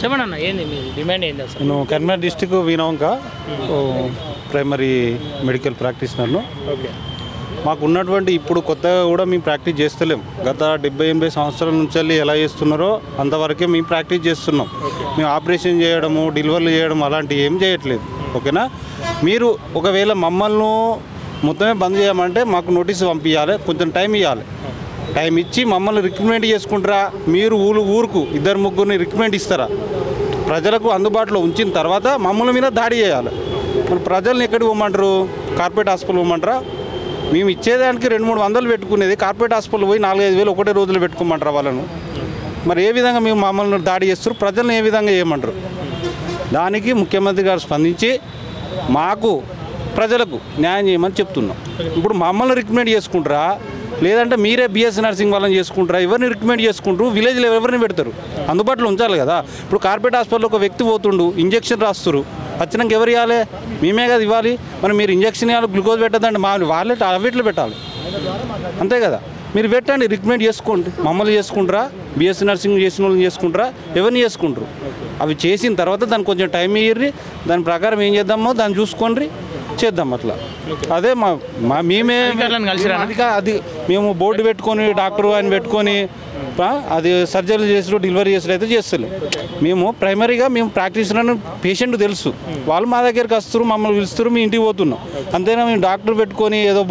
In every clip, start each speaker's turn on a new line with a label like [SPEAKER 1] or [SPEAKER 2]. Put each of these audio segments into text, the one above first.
[SPEAKER 1] చెప్పండి అన్న, ఏంది మీ డిమాండ్ ఏంది అసలు?
[SPEAKER 2] నేను Kurnool district Vinavanka primary medical ప్రాక్టీషనర్ను.
[SPEAKER 1] ఓకే,
[SPEAKER 2] మాకు ఉన్నటువంటి ఇప్పుడు కొత్తగా కూడా మేము ప్రాక్టీస్ చేస్తలేం. గత 70-80 సంవత్సరాల నుంచి ఎలా చేస్తున్నారో అంతవరకే మేము ప్రాక్టీస్ చేస్తున్నాం. మేము ఆపరేషన్ చేయడము, డెలివరీలు చేయడం అలాంటివి ఏం చేయట్లేదు. ఓకేనా? మీరు ఒకవేళ మమ్మల్ని మొత్తమే బంద్ చేయమంటే మాకు నోటీస్ పంపించాలి, కొంచెం టైం ఇవ్వాలి. టైం ఇచ్చి మమ్మల్ని రిక్రూట్మెంట్ చేసుకుంటారా? మీరు ఊరుకు 2-3 రిక్రూట్మెంట్ ఇస్తారా? ప్రజలకు అందుబాటులో ఉంచిన తర్వాత మమ్మల్ని మీద దాడి చేయాలి. మరి ప్రజల్ని ఎక్కడికి పోమంటారు? Corporate hospital పోమంటారా? మేము ఇచ్చేదానికి 200-300 పెట్టుకునేది కార్పొరేట్ హాస్పిటల్ పోయి 4-5 వేలు ఒకటే రోజులు పెట్టుకోమంటారా వాళ్ళను? మరి ఏ విధంగా మేము మమ్మల్ని దాడి చేస్తారు? ప్రజల్ని ఏ విధంగా చేయమంటారు? దానికి ముఖ్యమంత్రి గారు స్పందించి మాకు ప్రజలకు న్యాయం చేయమని చెప్తున్నాం. ఇప్పుడు మమ్మల్ని రికమెండ్ చేసుకుంటారా, లేదంటే మీరే బిఎస్సీ నర్సింగ్ వాళ్ళని చేసుకుంటారా? ఎవరిని రికమెండ్ చేసుకుంటారు? విలేజ్లో ఎవరిని పెడతారు? అందుబాటులో ఉంచాలి కదా. ఇప్పుడు కార్పొరేట్ హాస్పిటల్లో ఒక వ్యక్తి పోతుండు, ఇంజక్షన్ రాస్తారు, వచ్చినాక ఎవరు ఇవ్వాలి? మేమే కదా ఇవ్వాలి. మరి మీరు ఇంజక్షన్ ఇవ్వాలి, గ్లూకోజ్ పెట్టద్దంటే వాళ్ళే అవిట్లో పెట్టాలి, అంతే కదా. మీరు పెట్టండి, రికమెండ్ చేసుకోండి. మమ్మల్ని చేసుకుంటారా? బిఎస్సీ నర్సింగ్ చేసిన వాళ్ళని చేసుకుంటారా? ఎవరిని చేసుకుంటారు? అవి చేసిన తర్వాత దానికి కొంచెం టైం ఇయ్యి, దాని ప్రకారం ఏం చేద్దామో దాన్ని చూసుకోండి, చేద్దాం. అట్లా అదే మేమే అది మేము బోర్డు పెట్టుకొని డాక్టర్ అని పెట్టుకొని అది సర్జరీలు చేసుడు డెలివరీ చేసుడు అయితే చేస్తలేం. మేము ప్రైమరీగా మేము ప్రాక్టీషనర్ పేషెంట్ తెలుసు, వాళ్ళు మా దగ్గరికి వస్తారు, మమ్మల్ని పిలుస్తారు, మీ ఇంటికి పోతున్నాం. అంతేనా మేము డాక్టర్ పెట్టుకొని ఏదో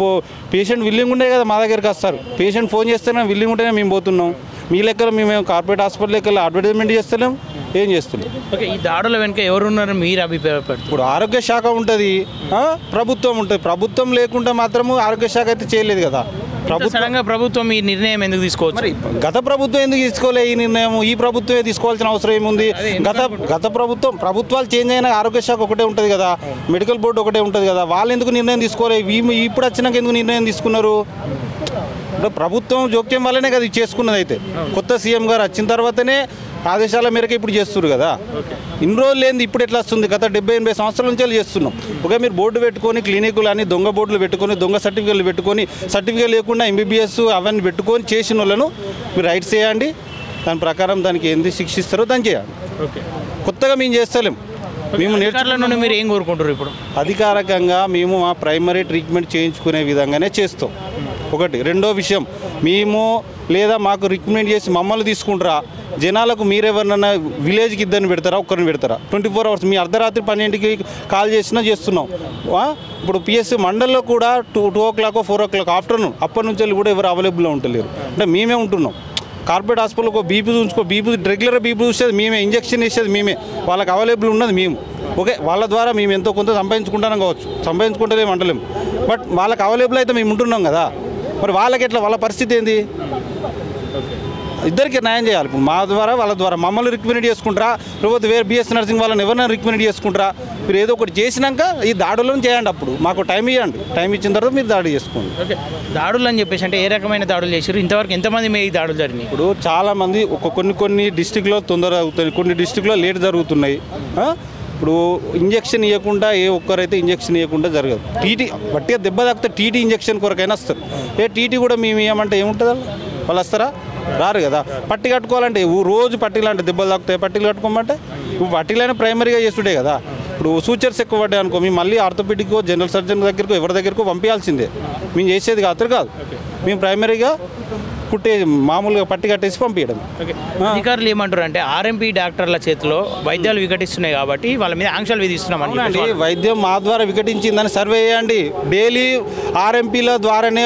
[SPEAKER 2] పేషెంట్ విల్లింగ్ ఉండే కదా మా దగ్గరికి వస్తారు. పేషెంట్ ఫోన్ చేస్తేనే విల్లింగ్ ఉంటేనే మేము పోతున్నాం. మీ లెక్కలో మేము కార్పొరేట్ హాస్పిటల్ లెక్కలో అడ్వర్టైజ్మెంట్ చేస్తలేం, ఏం చేస్తున్నాం.
[SPEAKER 1] ఓకే, ఈ దాడుల వెనుక ఎవరున్నారు మీరు అభిప్రాయపడు?
[SPEAKER 2] ఇప్పుడు ఆరోగ్య శాఖ ఉంటుంది, ప్రభుత్వం ఉంటుంది. ప్రభుత్వం లేకుండా మాత్రము ఆరోగ్య శాఖ అయితే చేయలేదు కదా.
[SPEAKER 1] ప్రభుత్వం ఈ నిర్ణయం ఎందుకు తీసుకోవచ్చు?
[SPEAKER 2] మరి గత ప్రభుత్వం ఎందుకు తీసుకోలే ఈ నిర్ణయం? ఈ ప్రభుత్వమే తీసుకోవాల్సిన అవసరం ఏముంది? గత ప్రభుత్వాలు చేంజ్ అయినా ఆరోగ్య శాఖ ఒకటే ఉంటుంది కదా, మెడికల్ బోర్డు ఒకటే ఉంటుంది కదా. వాళ్ళు ఎందుకు నిర్ణయం తీసుకోలే? ఇప్పుడు వచ్చినాక ఎందుకు నిర్ణయం తీసుకున్నారు? ప్రభుత్వం జోక్యం వల్లనే కదా ఇది చేసుకున్నది. అయితే కొత్త సీఎం గారు వచ్చిన తర్వాతనే ఆదేశాల మేరకు ఇప్పుడు చేస్తున్నారు కదా. ఇన్ని రోజులు ఏంది, ఇప్పుడు ఎట్లా వస్తుంది? గత 70-80 సంవత్సరాల నుంచి చేస్తున్నాం. ఓకే, మీరు బోర్డు పెట్టుకొని క్లినిక్లు అని దొంగ బోర్డులు పెట్టుకొని దొంగ సర్టిఫికేట్లు పెట్టుకొని సర్టిఫికేట్ లేకుండా ఎంబీబీఎస్ అవన్నీ పెట్టుకొని చేసిన వాళ్ళను మీరు రైట్స్ చేయండి, దాని ప్రకారం దానికి ఏంది శిక్షిస్తారో దాన్ని చేయండి.
[SPEAKER 1] ఓకే,
[SPEAKER 2] కొత్తగా మేము చేస్తలేం. మేము
[SPEAKER 1] నుండి మీరు ఏం కోరుకుంటారు? ఇప్పుడు
[SPEAKER 2] అధికారికంగా మేము మా ప్రైమరీ ట్రీట్మెంట్ చేయించుకునే విధంగానే చేస్తాం. ఒకటి. రెండో విషయం, మేము లేదా మాకు రికమెండ్ చేసి మమ్మల్ని తీసుకుంటారా? జనాలకు మీరెవరినైనా విలేజ్కి 2 పెడతారా, 1 పెడతారా? 24 hours మీ అర్ధరాత్రి 12కి కాల్ చేసినా చేస్తున్నాం. ఇప్పుడు పిఎస్సి మండల్లో కూడా 2 o'clock 4 o'clock ఆఫ్టర్నూన్ అప్పటి నుంచి కూడా ఎవరు అవైలబుల్లో ఉంటలేరు. అంటే మేమే ఉంటున్నాం. కార్పొరేట్ హాస్పిటల్కి బీపీ చూసుకో, రెగ్యులర్ బీపీ చూసేది మేమే, ఇంజక్షన్ ఇచ్చేది మేమే, వాళ్ళకి అవైలబుల్ ఉన్నది మేము. ఓకే, వాళ్ళ ద్వారా మేము ఎంతో కొంత సంపాదించుకుంటాం కావచ్చు, సంపాదించుకుంటేనే అంటలేము, బట్ వాళ్ళకి అవైలబుల్ అయితే మేము ఉంటున్నాం కదా. మరి వాళ్ళకి ఎట్లా? వాళ్ళ పరిస్థితి ఏంది? ఇద్దరికి న్యాయం చేయాలి. ఇప్పుడు మా ద్వారా వాళ్ళ ద్వారా మమ్మల్ని రికమెండ్ చేసుకుంటారా, లేకపోతే వేరే బిఎస్సీ నర్సింగ్ వాళ్ళని ఎవరైనా రికమెండ్ చేసుకుంటారా? మీరు ఏదో ఒకటి చేసినాక ఈ దాడులను చేయండి, అప్పుడు మాకు టైం ఇవ్వండి. టైం ఇచ్చిన తర్వాత మీరు దాడి చేసుకోండి.
[SPEAKER 1] ఓకే, దాడులు అని చెప్పేసి అంటే ఏ రకమైన దాడులు చేశారు? ఇంతవరకు ఎంతమంది మీ దాడులు జరిగినాయి?
[SPEAKER 2] ఇప్పుడు చాలామంది కొన్ని డిస్టిక్లో తొందర అవుతాయి, కొన్ని డిస్టిక్లో లేట్ జరుగుతున్నాయి. ఇప్పుడు ఇంజక్షన్ ఇవ్వకుండా ఏ ఒక్కరైతే ఇంజక్షన్ ఇవ్వకుండా జరగదు. టీటీ బట్టిగా దెబ్బ తాకితే టీటీ ఇంజక్షన్ కొరకైనా వస్తారు. టీటీ కూడా మేము ఏమంటే ఏముంటుంది? వాళ్ళు వస్తారా? రారు కదా. పట్టి కట్టుకోవాలంటే రోజు పట్టీలు అంటే దెబ్బలు తాకుతాయి, పట్టీలు కట్టుకోమంటే ఇప్పుడు పట్టీలైనా ప్రైమరీగా చేస్తుండే కదా. ఇప్పుడు సూచర్స్ ఎక్కువ పడ్డాయి అనుకో, మేము మళ్ళీ ఆర్థోపెడికో జనరల్ సర్జన్ దగ్గరకు ఎవరి దగ్గరకు పంపించాల్సిందే. మేము చేసేది కాదు. మేము ప్రైమరీగా మామూలుగా పట్టి కట్టేసి పంపించడం.
[SPEAKER 1] అధికారులు ఏమంటారు అంటే ఆర్ఎంపీ డాక్టర్ల చేతిలో వైద్యాలు వికటిస్తున్నాయి కాబట్టి వాళ్ళ మీద ఆంక్షలు విధిస్తున్నామండి.
[SPEAKER 2] వైద్యం మా ద్వారా వికటించిందని సర్వే చేయండి. డైలీ ఆర్ఎంపీల ద్వారానే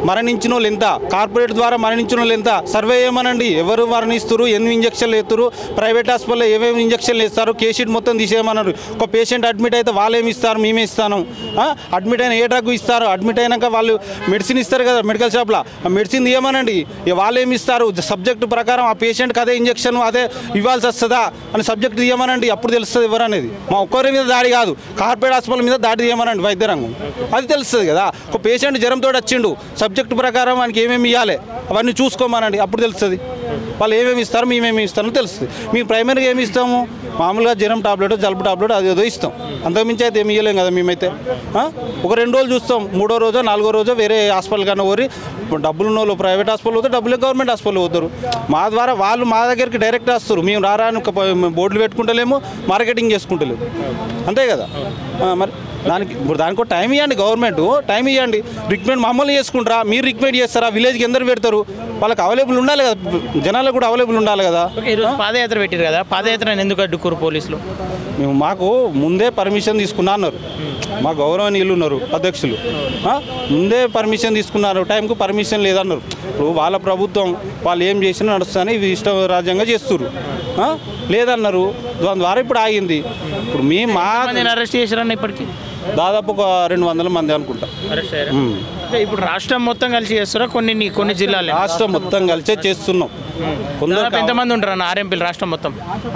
[SPEAKER 2] మరణించిన వాళ్ళు ఎంత, కార్పొరేట్ ద్వారా మరణించిన వాళ్ళు ఎంత సర్వే చేయమనండి. ఎవరు మరణిస్తారు, ఎన్ని ఇంజక్షన్లు వేస్తారు, ప్రైవేట్ హాస్పిటల్లో ఏమేమి ఇంజక్షన్లు వేస్తారు, కేస్ షీట్ మొత్తం తీసేయమన్నారు. ఒక పేషెంట్ అడ్మిట్ అయితే వాళ్ళేమి ఇస్తారు, మేమే ఇస్తాను. అడ్మిట్ అయిన ఏ డ్రగ్ ఇస్తారు, అడ్మిట్ అయినాక వాళ్ళు మెడిసిన్ ఇస్తారు కదా మెడికల్ షాప్లో, ఆ మెడిసిన్ తీయమనండి. వాళ్ళు ఏమి ఇస్తారు, సబ్జెక్టు ప్రకారం ఆ పేషెంట్కి అదే ఇంజక్షన్ అదే ఇవ్వాల్సి వస్తుందా అని సబ్జెక్ట్ తీయమనండి. అప్పుడు తెలుస్తుంది ఎవరు అనేది. మా ఒక్కరి మీద దాడి కాదు, కార్పొరేట్ హాస్పిటల్ మీద దాడి తీయమనండి వైద్య రంగం, అది తెలుస్తుంది కదా. ఒక పేషెంట్ జ్వరంతో వచ్చిండు, సబ్జెక్టు ప్రకారం మనకి ఏమేమి ఇవ్వాలి అవన్నీ చూసుకోమనండి, అప్పుడు తెలుస్తుంది. వాళ్ళు ఏమేమి ఇస్తారు, మేమేమి ఇస్తారని తెలుస్తుంది. మేము ప్రైమరీగా ఏమి ఇస్తాము, మామూలుగా జ్వరం టాబ్లెట్ జలుబు టాబ్లెట్ అది ఏదో ఇస్తాం, అంతకుమించి అయితే ఏమి ఇవ్వలేం కదా మేమైతే. ఒక 2 రోజులు చూస్తాం, 3వ రోజో 4వ రోజో వేరే హాస్పిటల్ కన్నా ఊరి డబ్బులు ఉన్న వాళ్ళు ప్రైవేట్ హాస్పిటల్ పోతారు, డబ్బులే గవర్నమెంట్ హాస్పిటల్ పోతారు. మా ద్వారా వాళ్ళు మా దగ్గరికి డైరెక్ట్ వస్తారు, మేము రాని బోర్డులు పెట్టుకుంటలేము, మార్కెటింగ్ చేసుకుంటలేము, అంతే కదా. మరి దానికి టైం ఇవ్వండి, గవర్నమెంట్ టైం ఇవ్వండి. రికమెండ్ మమ్మల్ని చేసుకుంటారా, మీరు రికమెండ్ చేస్తారా, విలేజ్కి ఎందరు పెడతారు, వాళ్ళకి అవైలబుల్ ఉండాలి కదా, జనాలకు కూడా అవైలబుల్ ఉండాలి కదా.
[SPEAKER 1] ఈరోజు పాదయాత్ర పెట్టారు కదా, పాదయాత్ర ఎందుకు అడ్డుకోరు పోలీసులు?
[SPEAKER 2] మాకు ముందే పర్మిషన్ తీసుకున్నా అన్నారు, మా గౌరవనీయులు ఉన్నారు అధ్యక్షులు, ముందే పర్మిషన్ తీసుకున్నారు, టైంకు పర్మిషన్ లేదన్నారు. ఇప్పుడు వాళ్ళ ప్రభుత్వం వాళ్ళు ఏం చేసినా నడుస్తానే ఇవి ఇష్ట రాజ్యంగా చేస్తున్నారు, లేదన్నారు, దాని ద్వారా ఇప్పుడు ఆగింది. ఇప్పుడు మేము
[SPEAKER 1] అరెస్ట్ చేశారన్న ఇప్పటికి
[SPEAKER 2] దాదాపు ఒక 200 మంది అనుకుంటా.
[SPEAKER 1] ఇప్పుడు రాష్ట్రం మొత్తం కలిసి చేస్తారా, కొన్ని జిల్లాలు?
[SPEAKER 2] రాష్ట్రం మొత్తం కలిసే చేస్తున్నాం.
[SPEAKER 1] కొందరు ఎంతమంది ఉంటారు అన్న ఆర్ఎంపీలు రాష్ట్రం మొత్తం?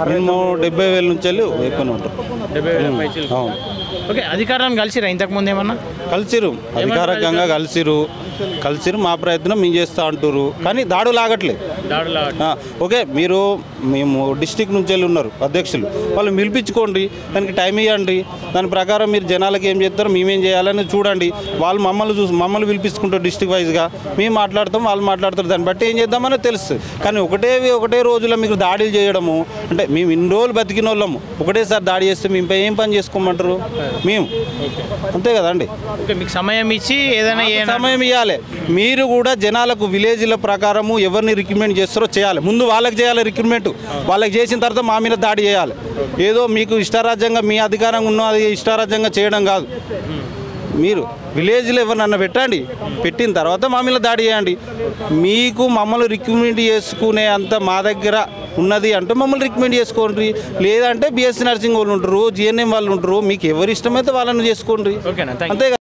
[SPEAKER 2] మినిమం 70,000 నుంచి ఎక్కువనే ఉంటారు.
[SPEAKER 1] 70,000.
[SPEAKER 2] అవును.
[SPEAKER 1] ఓకే, అధికారులను కలిసిరా ఇంతకుముందు ఏమన్నా?
[SPEAKER 2] కలిసిరు, అధికారికంగా కలిసిరు, మా ప్రయత్నం మేము చేస్తూ అంటారు, కానీ దాడులు ఆగట్లేదు. ఓకే, మేము డిస్టిక్ నుంచి వెళ్ళి ఉన్నారు అధ్యక్షులు, వాళ్ళు పిలిపించుకోండి, దానికి టైం ఇవ్వండి, దాని ప్రకారం మీరు జనాలకు ఏం చేస్తారో మేమేం చేయాలని చూడండి. వాళ్ళు మమ్మల్ని పిలిపించుకుంటారు డిస్టిక్ వైజ్గా, మేము మాట్లాడతాం, వాళ్ళు మాట్లాడతారు, దాన్ని బట్టి ఏం చేద్దామని తెలుస్తుంది. కానీ ఒకటే రోజులో మీకు దాడులు చేయడము అంటే, మేము ఇన్ని రోజులు బతికిన వాళ్ళము ఒకటేసారి దాడి చేస్తే మేము ఏం పని చేసుకోమంటారు మేము, అంతే కదండి.
[SPEAKER 1] మీకు సమయం ఇచ్చి ఏదైనా
[SPEAKER 2] సమయం ఇవ్వాలి. మీరు కూడా జనాలకు విలేజ్ల ప్రకారము ఎవరిని రిక్రూట్మెంట్ చేస్తారో చేయాలి, ముందు వాళ్ళకి చేయాలి రిక్రూట్మెంట్, వాళ్ళకి చేసిన తర్వాత మా మీద దాడి చేయాలి. ఏదో మీకు ఇష్టారాజ్యంగా మీ అధికారంగా ఉన్నది ఇష్టారాజ్యంగా చేయడం కాదు. మీరు విలేజ్లో ఎవరినన్నా పెట్టిన తర్వాత మా మీద దాడి చేయండి. మీకు మమ్మల్ని రిక్రూట్మెంట్ చేసుకునే అంత మా దగ్గర ఉన్నది అంటే మమ్మల్ని రికమెండ్ చేసుకోండి, లేదంటే బీఎస్సీ నర్సింగ్ వాళ్ళు ఉంటారు, జిఎన్ఎం వాళ్ళు ఉంటారు, మీకు ఎవరు ఇష్టమైతే వాళ్ళని చేసుకోండి, అంతే కదా.